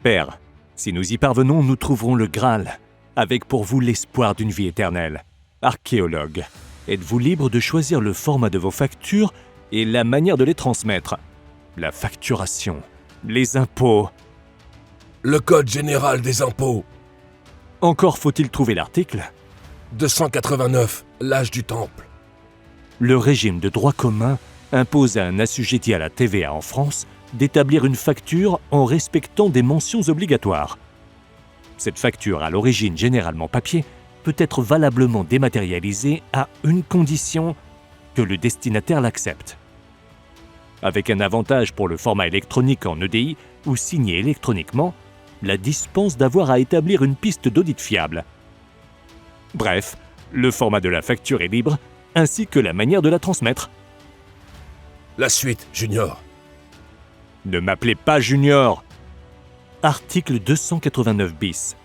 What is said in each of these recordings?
Père, si nous y parvenons, nous trouverons le Graal, avec pour vous l'espoir d'une vie éternelle. Archéologue, êtes-vous libre de choisir le format de vos factures et la manière de les transmettre? La facturation, les impôts. Le Code général des impôts. Encore faut-il trouver l'article. 289, l'âge du temple. Le régime de droit commun impose à un assujetti à la TVA en France d'établir une facture en respectant des mentions obligatoires. Cette facture, à l'origine généralement papier, peut être valablement dématérialisée à une condition, que le destinataire l'accepte. Avec un avantage pour le format électronique en EDI ou signé électroniquement, la dispense d'avoir à établir une piste d'audit fiable. Bref, le format de la facture est libre, ainsi que la manière de la transmettre. La suite, Junior. Ne m'appelez pas Junior. Article 289 bis.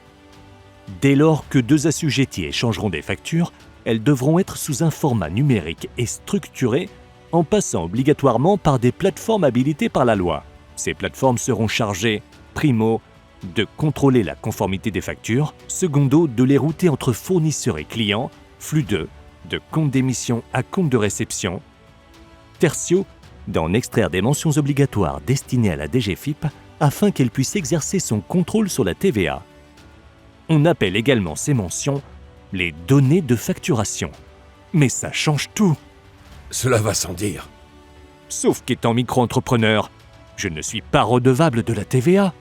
Dès lors que deux assujettis échangeront des factures, elles devront être sous un format numérique et structuré en passant obligatoirement par des plateformes habilitées par la loi. Ces plateformes seront chargées, primo, de contrôler la conformité des factures, secondo, de les router entre fournisseurs et clients, flux 2, de compte d'émission à compte de réception, tertio, d'en extraire des mentions obligatoires destinées à la DGFiP afin qu'elle puisse exercer son contrôle sur la TVA. On appelle également ces mentions les données de facturation. Mais ça change tout. Cela va sans dire. Sauf qu'étant micro-entrepreneur, je ne suis pas redevable de la TVA.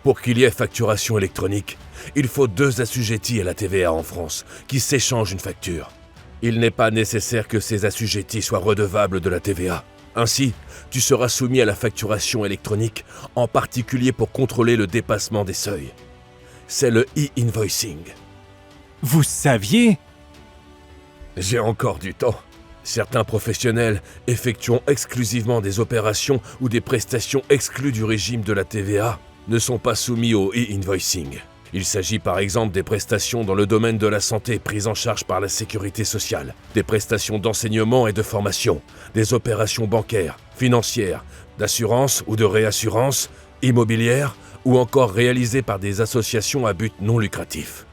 Pour qu'il y ait facturation électronique, il faut deux assujettis à la TVA en France qui s'échangent une facture. Il n'est pas nécessaire que ces assujettis soient redevables de la TVA. Ainsi, tu seras soumis à la facturation électronique, en particulier pour contrôler le dépassement des seuils. C'est le e-invoicing. Vous saviez? J'ai encore du temps. Certains professionnels effectuant exclusivement des opérations ou des prestations exclues du régime de la TVA ne sont pas soumis au e-invoicing. Il s'agit par exemple des prestations dans le domaine de la santé prises en charge par la sécurité sociale, des prestations d'enseignement et de formation, des opérations bancaires, financières, d'assurance ou de réassurance, immobilières ou encore réalisées par des associations à but non lucratif.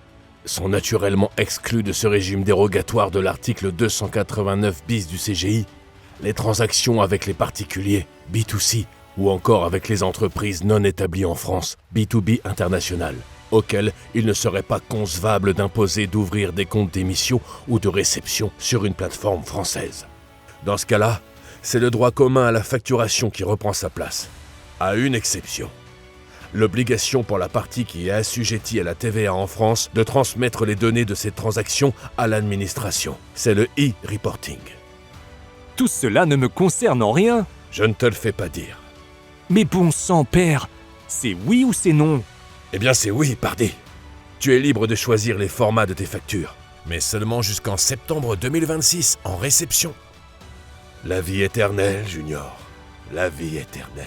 Sont naturellement exclus de ce régime dérogatoire de l'article 289 bis du CGI les transactions avec les particuliers, B2C, ou encore avec les entreprises non établies en France, B2B international, auxquelles il ne serait pas concevable d'imposer d'ouvrir des comptes d'émission ou de réception sur une plateforme française. Dans ce cas-là, c'est le droit commun à la facturation qui reprend sa place, à une exception. L'obligation pour la partie qui est assujettie à la TVA en France de transmettre les données de ces transactions à l'administration. C'est le e-reporting. Tout cela ne me concerne en rien. Je ne te le fais pas dire. Mais bon sang, père, c'est oui ou c'est non? Eh bien c'est oui, pardi. Tu es libre de choisir les formats de tes factures, mais seulement jusqu'en septembre 2026 en réception. La vie éternelle, Junior. La vie éternelle.